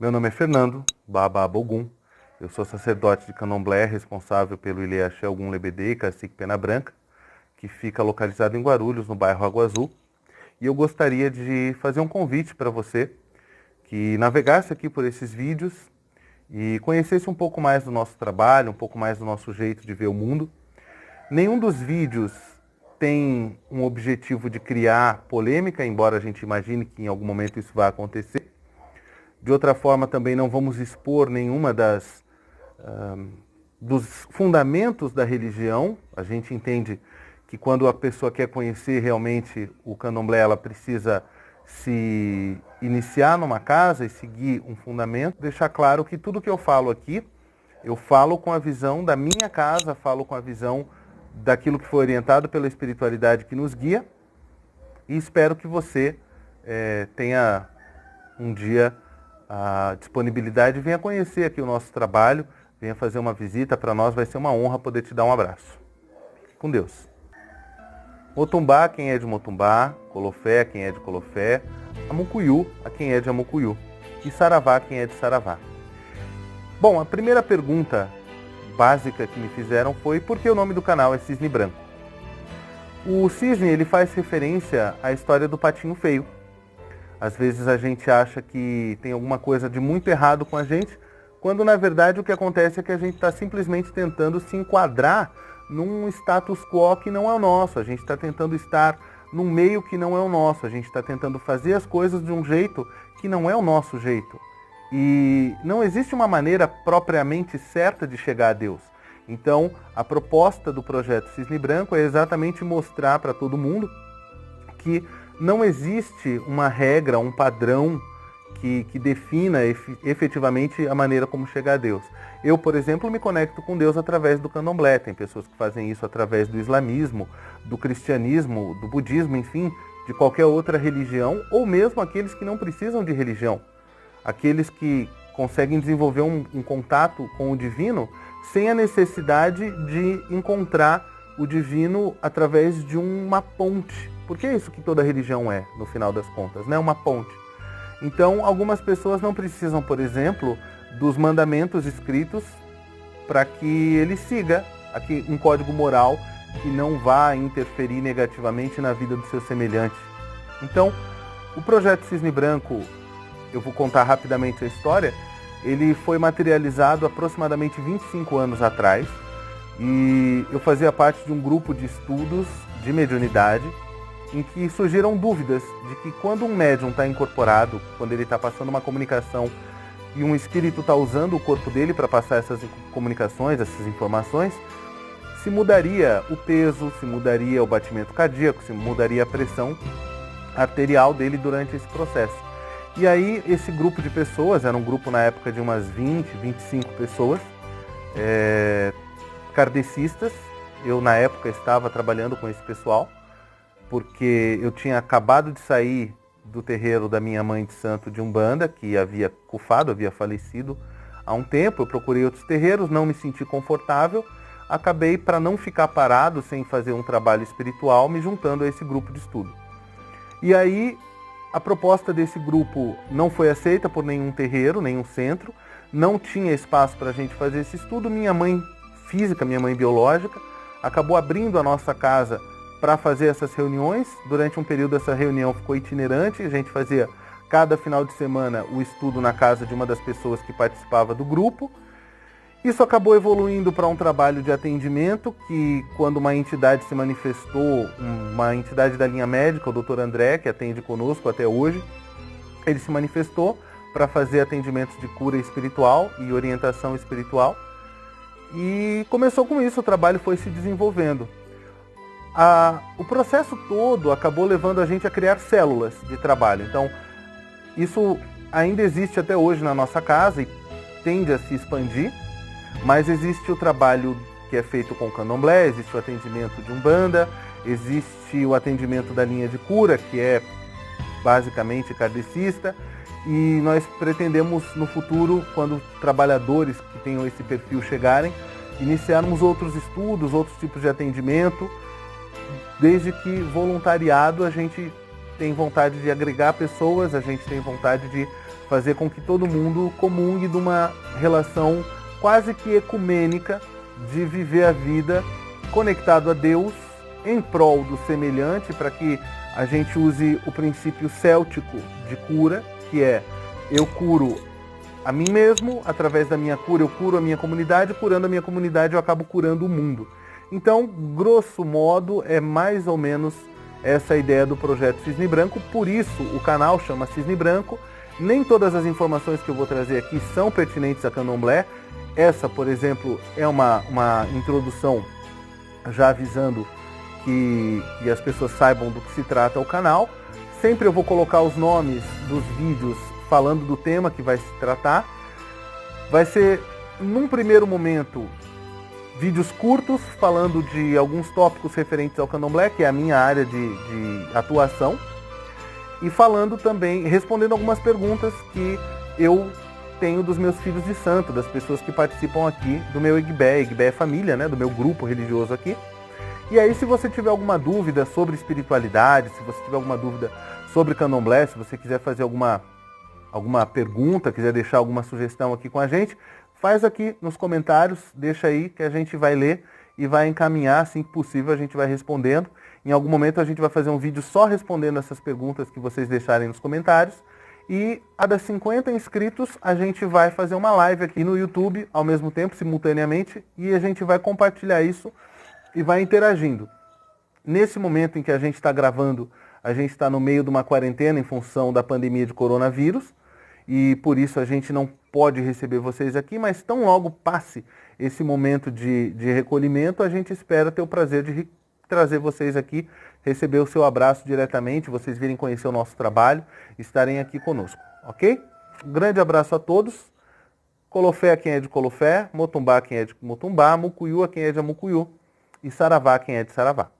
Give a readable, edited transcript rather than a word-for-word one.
Meu nome é Fernando Baba Bogum. Eu sou sacerdote de Candomblé, responsável pelo Ilê Axé Ogum Lebedê e Cacique Pena Branca, que fica localizado em Guarulhos, no bairro Água Azul. E eu gostaria de fazer um convite para você que navegasse aqui por esses vídeos e conhecesse um pouco mais do nosso trabalho, um pouco mais do nosso jeito de ver o mundo. Nenhum dos vídeos tem um objetivo de criar polêmica, embora a gente imagine que em algum momento isso vai acontecer. De outra forma, também não vamos expor nenhuma dos fundamentos da religião. A gente entende que quando a pessoa quer conhecer realmente o candomblé, ela precisa se iniciar numa casa e seguir um fundamento. Deixar claro que tudo que eu falo aqui, eu falo com a visão da minha casa, falo com a visão daquilo que foi orientado pela espiritualidade que nos guia, e espero que você tenha um dia a disponibilidade, venha conhecer aqui o nosso trabalho, venha fazer uma visita. Para nós vai ser uma honra poder te dar um abraço. Fique com Deus. Motumbá, quem é de Motumbá, Colofé, quem é de Colofé, Amucuyu, a quem é de Amucuyu, e Saravá, quem é de Saravá. Bom, a primeira pergunta básica que me fizeram foi por que o nome do canal é Cisne Branco. O cisne, ele faz referência à história do patinho feio. Às vezes a gente acha que tem alguma coisa de muito errado com a gente, quando na verdade o que acontece é que a gente está simplesmente tentando se enquadrar num status quo que não é o nosso. A gente está tentando estar num meio que não é o nosso. A gente está tentando fazer as coisas de um jeito que não é o nosso jeito. E não existe uma maneira propriamente certa de chegar a Deus. Então, a proposta do projeto Cisne Branco é exatamente mostrar para todo mundo que não existe uma regra, um padrão que defina efetivamente a maneira como chegar a Deus. Eu, por exemplo, me conecto com Deus através do candomblé. Tem pessoas que fazem isso através do islamismo, do cristianismo, do budismo, enfim, de qualquer outra religião, ou mesmo aqueles que não precisam de religião. Aqueles que conseguem desenvolver um contato com o divino sem a necessidade de encontrar o divino através de uma ponte. Porque é isso que toda religião é, no final das contas, né? Uma ponte. Então, algumas pessoas não precisam, por exemplo, dos mandamentos escritos para que ele siga aqui um código moral que não vá interferir negativamente na vida do seu semelhante. Então, o projeto Cisne Branco, eu vou contar rapidamente a história, ele foi materializado aproximadamente 25 anos atrás, e eu fazia parte de um grupo de estudos de mediunidade, em que surgiram dúvidas de que quando um médium está incorporado, quando ele está passando uma comunicação e um espírito está usando o corpo dele para passar essas comunicações, essas informações, se mudaria o peso, se mudaria o batimento cardíaco, se mudaria a pressão arterial dele durante esse processo. E aí esse grupo de pessoas, era um grupo na época de umas 20, 25 pessoas, kardecistas. Eu na época estava trabalhando com esse pessoal, porque eu tinha acabado de sair do terreiro da minha mãe de santo de Umbanda, que havia cufado, havia falecido há um tempo. Eu procurei outros terreiros, não me senti confortável, acabei, para não ficar parado sem fazer um trabalho espiritual, me juntando a esse grupo de estudo. E aí a proposta desse grupo não foi aceita por nenhum terreiro, nenhum centro, não tinha espaço para a gente fazer esse estudo. Minha mãe física, minha mãe biológica, acabou abrindo a nossa casa para fazer essas reuniões. Durante um período essa reunião ficou itinerante, a gente fazia cada final de semana o estudo na casa de uma das pessoas que participava do grupo. Isso acabou evoluindo para um trabalho de atendimento, que quando uma entidade se manifestou, uma entidade da linha médica, o Dr. André, que atende conosco até hoje, ele se manifestou para fazer atendimentos de cura espiritual e orientação espiritual. E começou com isso, o trabalho foi se desenvolvendo. O processo todo acabou levando a gente a criar células de trabalho. Então, isso ainda existe até hoje na nossa casa e tende a se expandir, mas existe o trabalho que é feito com candomblé, existe o atendimento de Umbanda, existe o atendimento da linha de cura, que é basicamente kardecista, e nós pretendemos no futuro, quando trabalhadores que tenham esse perfil chegarem, iniciarmos outros estudos, outros tipos de atendimento, desde que voluntariado a gente tem vontade de agregar pessoas, a gente tem vontade de fazer com que todo mundo comungue de uma relação quase que ecumênica de viver a vida conectado a Deus em prol do semelhante, para que a gente use o princípio céltico de cura, que é eu curo a mim mesmo, através da minha cura eu curo a minha comunidade, curando a minha comunidade eu acabo curando o mundo. Então, grosso modo, é mais ou menos essa a ideia do projeto Cisne Branco, por isso o canal chama Cisne Branco. Nem todas as informações que eu vou trazer aqui são pertinentes a Candomblé. Essa, por exemplo, é uma introdução já avisando que as pessoas saibam do que se trata o canal. Sempre eu vou colocar os nomes dos vídeos falando do tema que vai se tratar. Vai ser, num primeiro momento, vídeos curtos falando de alguns tópicos referentes ao Candomblé, que é a minha área de atuação. E falando também, respondendo algumas perguntas que eu tenho dos meus filhos de santo, das pessoas que participam aqui do meu Igbé. Igbé é família, né, do meu grupo religioso aqui. E aí, se você tiver alguma dúvida sobre espiritualidade, se você tiver alguma dúvida sobre Candomblé, se você quiser fazer alguma pergunta, quiser deixar alguma sugestão aqui com a gente, faz aqui nos comentários, deixa aí que a gente vai ler e vai encaminhar, assim que possível a gente vai respondendo. Em algum momento a gente vai fazer um vídeo só respondendo essas perguntas que vocês deixarem nos comentários. E a das 50 inscritos a gente vai fazer uma live aqui no YouTube ao mesmo tempo, simultaneamente, e a gente vai compartilhar isso e vai interagindo. Nesse momento em que a gente está gravando, a gente está no meio de uma quarentena em função da pandemia de coronavírus, e por isso a gente não pode receber vocês aqui, mas tão logo passe esse momento de recolhimento, a gente espera ter o prazer de trazer vocês aqui, receber o seu abraço diretamente, vocês virem conhecer o nosso trabalho, estarem aqui conosco, ok? Um grande abraço a todos. Colofé a quem é de Colofé, Motumbá a quem é de Motumbá, Mucuyu a quem é de Mucuyu e Saravá a quem é de Saravá.